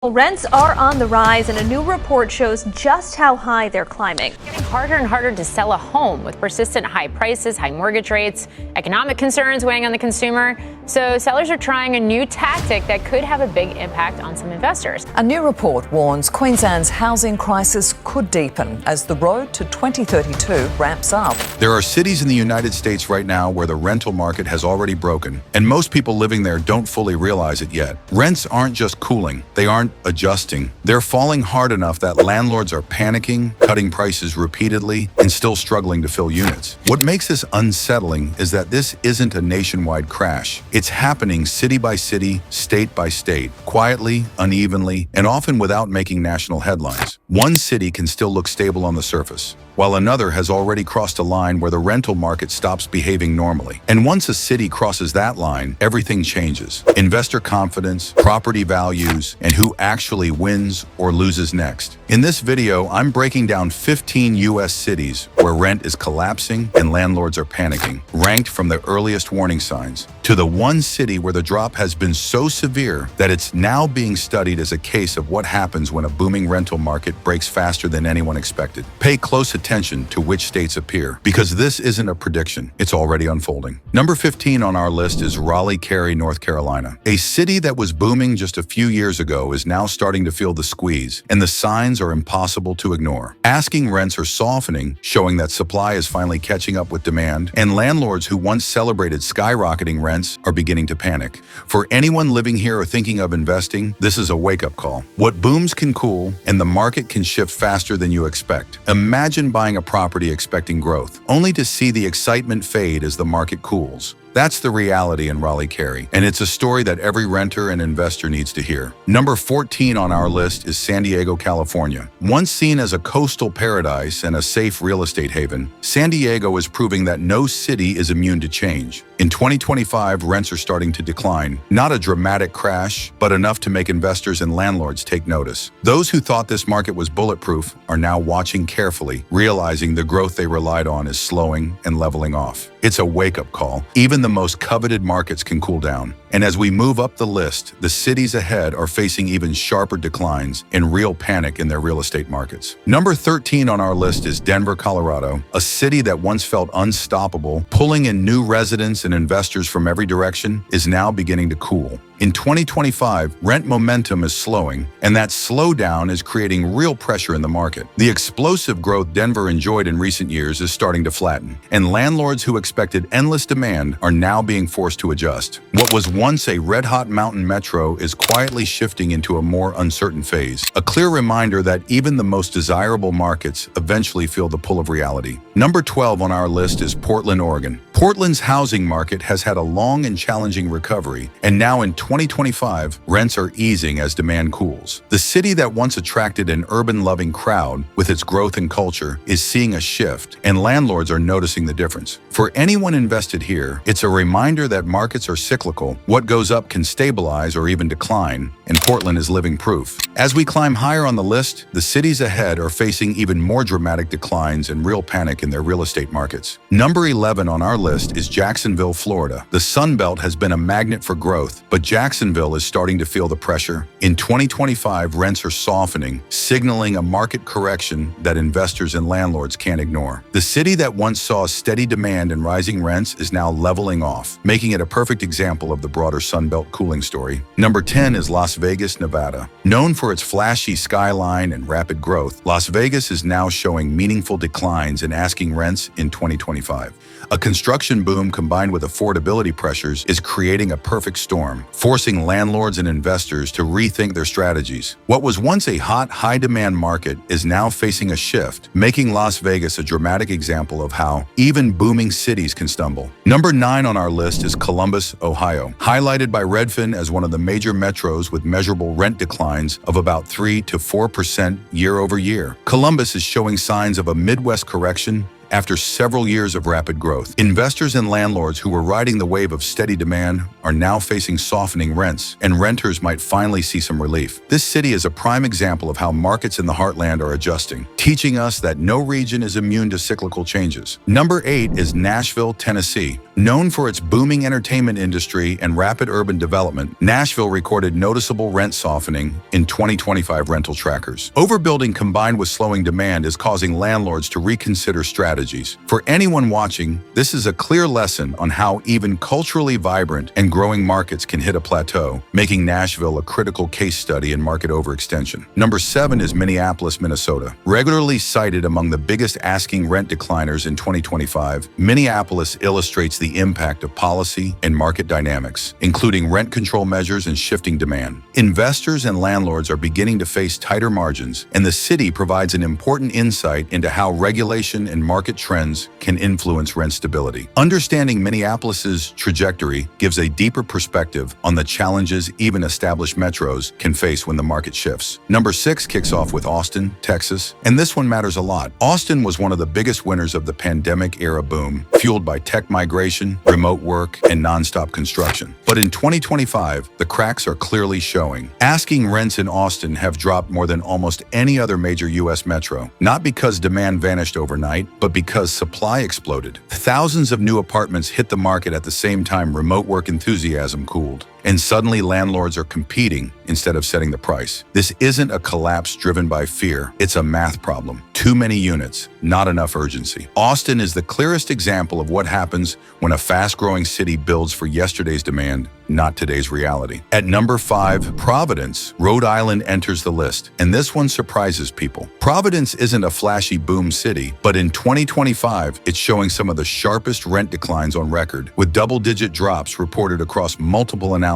Well, rents are on the rise, and a new report shows just how high they're climbing. It's getting harder and harder to sell a home with persistent high prices, high mortgage rates, economic concerns weighing on the consumer. So sellers are trying a new tactic that could have a big impact on some investors. A new report warns Queensland's housing crisis could deepen as the road to 2032 ramps up. There are cities in the United States right now where the rental market has already broken, and most people living there don't fully realize it yet. Rents aren't just cooling, they aren't adjusting. They're falling hard enough that landlords are panicking, cutting prices repeatedly, and still struggling to fill units. What makes this unsettling is that this isn't a nationwide crash. It's happening city by city, state by state, quietly, unevenly, and often without making national headlines. One city can still look stable on the surface, while another has already crossed a line where the rental market stops behaving normally. And once a city crosses that line, everything changes. Investor confidence, property values, and who actually wins or loses next. In this video, I'm breaking down 15 U.S. cities where rent is collapsing and landlords are panicking, ranked from the earliest warning signs to the one city where the drop has been so severe that it's now being studied as a case of what happens when a booming rental market breaks faster than anyone expected. Pay close attention to which states appear, because this isn't a prediction, it's already unfolding. Number 15 on our list is Raleigh-Cary, North Carolina. A city that was booming just a few years ago is now starting to feel the squeeze, and the signs are impossible to ignore. Asking rents are softening, showing that supply is finally catching up with demand, and landlords who once celebrated skyrocketing rents are beginning to panic. For anyone living here or thinking of investing, this is a wake-up call. What booms can cool, and the market can shift faster than you expect. Imagine buying a property expecting growth, only to see the excitement fade as the market cools. That's the reality in Raleigh-Cary, and it's a story that every renter and investor needs to hear. Number 14 on our list is San Diego, California. Once seen as a coastal paradise and a safe real estate haven, San Diego is proving that no city is immune to change. In 2025, rents are starting to decline. Not a dramatic crash, but enough to make investors and landlords take notice. Those who thought this market was bulletproof are now watching carefully, realizing the growth they relied on is slowing and leveling off. It's a wake-up call. Even the most coveted markets can cool down. And as we move up the list, the cities ahead are facing even sharper declines and real panic in their real estate markets. Number 13 on our list is Denver, Colorado, a city that once felt unstoppable, pulling in new residents and investors from every direction, is now beginning to cool. In 2025, rent momentum is slowing, and that slowdown is creating real pressure in the market. The explosive growth Denver enjoyed in recent years is starting to flatten, and landlords who expected endless demand are now being forced to adjust. What was once a red-hot mountain metro is quietly shifting into a more uncertain phase, a clear reminder that even the most desirable markets eventually feel the pull of reality. Number 12 on our list is Portland, Oregon. Portland's housing market has had a long and challenging recovery, and now in 2025, rents are easing as demand cools. The city that once attracted an urban-loving crowd with its growth and culture is seeing a shift, and landlords are noticing the difference. For anyone invested here, it's a reminder that markets are cyclical. What goes up can stabilize or even decline, and Portland is living proof. As we climb higher on the list, the cities ahead are facing even more dramatic declines and real panic in their real estate markets. Number 11 on our list is Jacksonville, Florida. The Sun Belt has been a magnet for growth, but Jacksonville is starting to feel the pressure. In 2025, rents are softening, signaling a market correction that investors and landlords can't ignore. The city that once saw steady demand and rising rents is now leveling off, making it a perfect example of the broader Sun Belt cooling story. Number 10 is Las Vegas, Nevada. Known for its flashy skyline and rapid growth, Las Vegas is now showing meaningful declines in asking rents in 2025. A construction boom combined with affordability pressures is creating a perfect storm, forcing landlords and investors to rethink their strategies. What was once a hot, high-demand market is now facing a shift, making Las Vegas a dramatic example of how even booming cities can stumble. Number 9 on our list is Columbus, Ohio. Highlighted by Redfin as one of the major metros with measurable rent declines of about 3 to 4% year over year, Columbus is showing signs of a Midwest correction after several years of rapid growth. Investors and landlords who were riding the wave of steady demand are now facing softening rents, and renters might finally see some relief. This city is a prime example of how markets in the heartland are adjusting, teaching us that no region is immune to cyclical changes. Number 8 is Nashville, Tennessee. Known for its booming entertainment industry and rapid urban development, Nashville recorded noticeable rent softening in 2025 rental trackers. Overbuilding combined with slowing demand is causing landlords to reconsider strategies. For anyone watching, this is a clear lesson on how even culturally vibrant and growing markets can hit a plateau, making Nashville a critical case study in market overextension. Number 7 is Minneapolis, Minnesota. Regularly cited among the biggest asking rent decliners in 2025, Minneapolis illustrates the impact of policy and market dynamics, including rent control measures and shifting demand. Investors and landlords are beginning to face tighter margins, and the city provides an important insight into how regulation and market trends can influence rent stability. Understanding Minneapolis's trajectory gives a deeper perspective on the challenges even established metros can face when the market shifts. Number 6 kicks off with Austin, Texas, and this one matters a lot. Austin was one of the biggest winners of the pandemic-era boom, fueled by tech migration, remote work, and nonstop construction. But in 2025, the cracks are clearly showing. Asking rents in Austin have dropped more than almost any other major U.S. metro, not because demand vanished overnight, but because supply exploded. Thousands of new apartments hit the market at the same time remote work enthusiasm cooled. And suddenly landlords are competing instead of setting the price. This isn't a collapse driven by fear, it's a math problem. Too many units, not enough urgency. Austin is the clearest example of what happens when a fast-growing city builds for yesterday's demand, not today's reality. At number 5, Providence, Rhode Island enters the list, and this one surprises people. Providence isn't a flashy boom city, but in 2025, it's showing some of the sharpest rent declines on record, with double-digit drops reported across multiple analyses.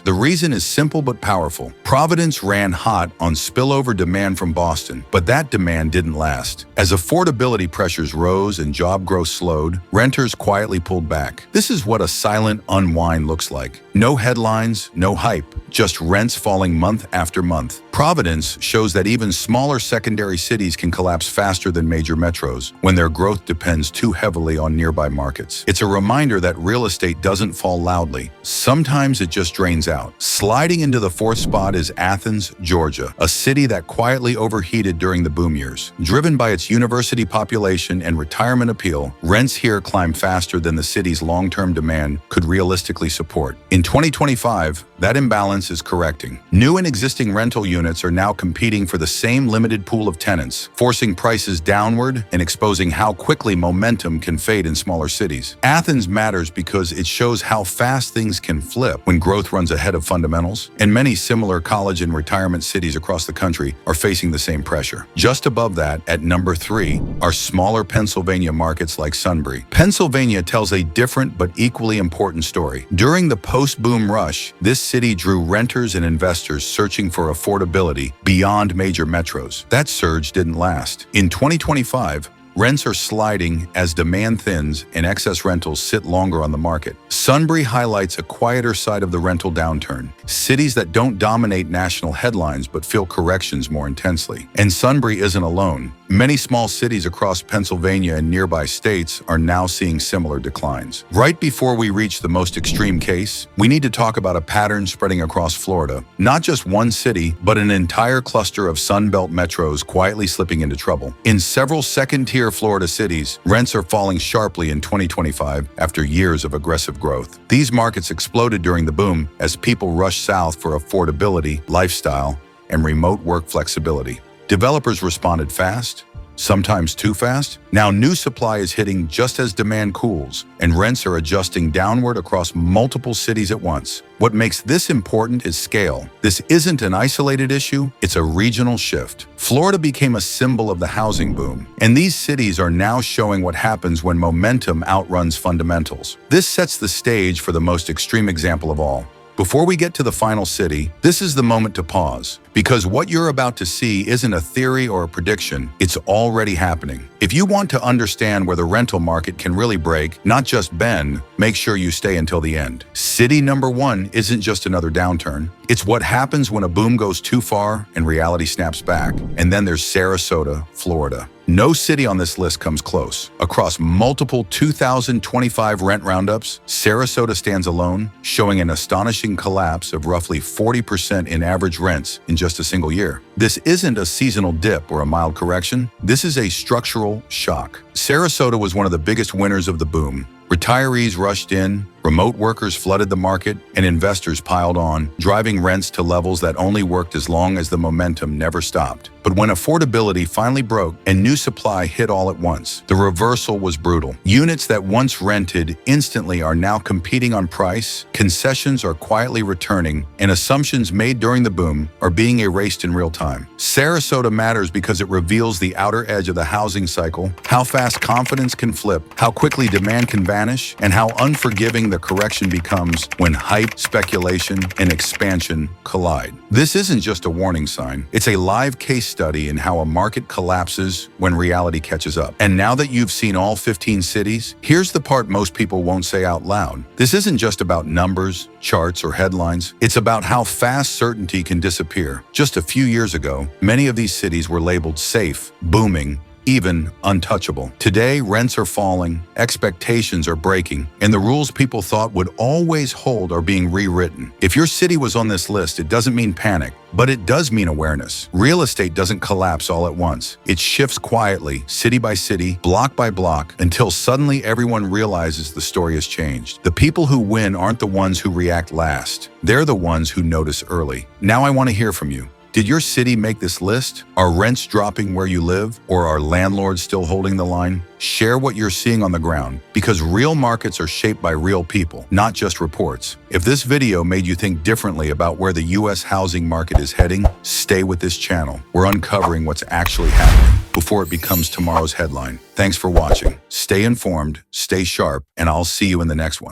The reason is simple but powerful. Providence ran hot on spillover demand from Boston, but that demand didn't last. As affordability pressures rose and job growth slowed, renters quietly pulled back. This is what a silent unwind looks like. No headlines, no hype, just rents falling month after month. Providence shows that even smaller secondary cities can collapse faster than major metros when their growth depends too heavily on nearby markets. It's a reminder that real estate doesn't fall loudly. Sometimes it just drains out. Sliding into the 4th spot is Athens, Georgia, a city that quietly overheated during the boom years. Driven by its university population and retirement appeal, rents here climb faster than the city's long-term demand could realistically support. In 2025, that imbalance is correcting. New and existing rental units are now competing for the same limited pool of tenants, forcing prices downward and exposing how quickly momentum can fade in smaller cities. Athens matters because it shows how fast things can flip when growth runs ahead of fundamentals, and many similar college and retirement cities across the country are facing the same pressure. Just above that, at number 3, are smaller Pennsylvania markets like Sunbury. Pennsylvania tells a different but equally important story. During the post-boom rush, this city drew renters and investors searching for affordability beyond major metros. That surge didn't last. In 2025, rents are sliding as demand thins and excess rentals sit longer on the market. Sunbury highlights a quieter side of the rental downturn. Cities that don't dominate national headlines but feel corrections more intensely. And Sunbury isn't alone. Many small cities across Pennsylvania and nearby states are now seeing similar declines. Right before we reach the most extreme case, we need to talk about a pattern spreading across Florida. Not just one city, but an entire cluster of Sunbelt metros quietly slipping into trouble. In several second-tier Florida cities, rents are falling sharply in 2025 after years of aggressive growth. These markets exploded during the boom as people rushed south for affordability, lifestyle, and remote work flexibility. Developers responded fast, sometimes too fast. Now new supply is hitting just as demand cools, and rents are adjusting downward across multiple cities at once. What makes this important is scale. This isn't an isolated issue, it's a regional shift. Florida became a symbol of the housing boom, and these cities are now showing what happens when momentum outruns fundamentals. This sets the stage for the most extreme example of all. Before we get to the final city, this is the moment to pause, because what you're about to see isn't a theory or a prediction, it's already happening. If you want to understand where the rental market can really break, not just bend, make sure you stay until the end. City number 1 isn't just another downturn. It's what happens when a boom goes too far and reality snaps back. And then there's Sarasota, Florida. No city on this list comes close. Across multiple 2025 rent roundups, Sarasota stands alone, showing an astonishing collapse of roughly 40% in average rents in just a single year. This isn't a seasonal dip or a mild correction. This is a structural shock. Sarasota was one of the biggest winners of the boom. Retirees rushed in, remote workers flooded the market, and investors piled on, driving rents to levels that only worked as long as the momentum never stopped. But when affordability finally broke and new supply hit all at once, the reversal was brutal. Units that once rented instantly are now competing on price, concessions are quietly returning, and assumptions made during the boom are being erased in real time. Sarasota matters because it reveals the outer edge of the housing cycle, how fast confidence can flip, how quickly demand can vanish, and how unforgiving the correction becomes when hype, speculation, and expansion collide. This isn't just a warning sign. It's a live case study in how a market collapses when reality catches up. And now that you've seen all 15 cities, here's the part most people won't say out loud. This isn't just about numbers, charts, or headlines. It's about how fast certainty can disappear. Just a few years ago, many of these cities were labeled safe, booming, even untouchable. Today, rents are falling, expectations are breaking, and the rules people thought would always hold are being rewritten. If your city was on this list, it doesn't mean panic, but it does mean awareness. Real estate doesn't collapse all at once. It shifts quietly, city by city, block by block, until suddenly everyone realizes the story has changed. The people who win aren't the ones who react last. They're the ones who notice early. Now I want to hear from you. Did your city make this list? Are rents dropping where you live, or are landlords still holding the line? Share what you're seeing on the ground, because real markets are shaped by real people, not just reports. If this video made you think differently about where the U.S. housing market is heading, stay with this channel. We're uncovering what's actually happening before it becomes tomorrow's headline. Thanks for watching. Stay informed, stay sharp, and I'll see you in the next one.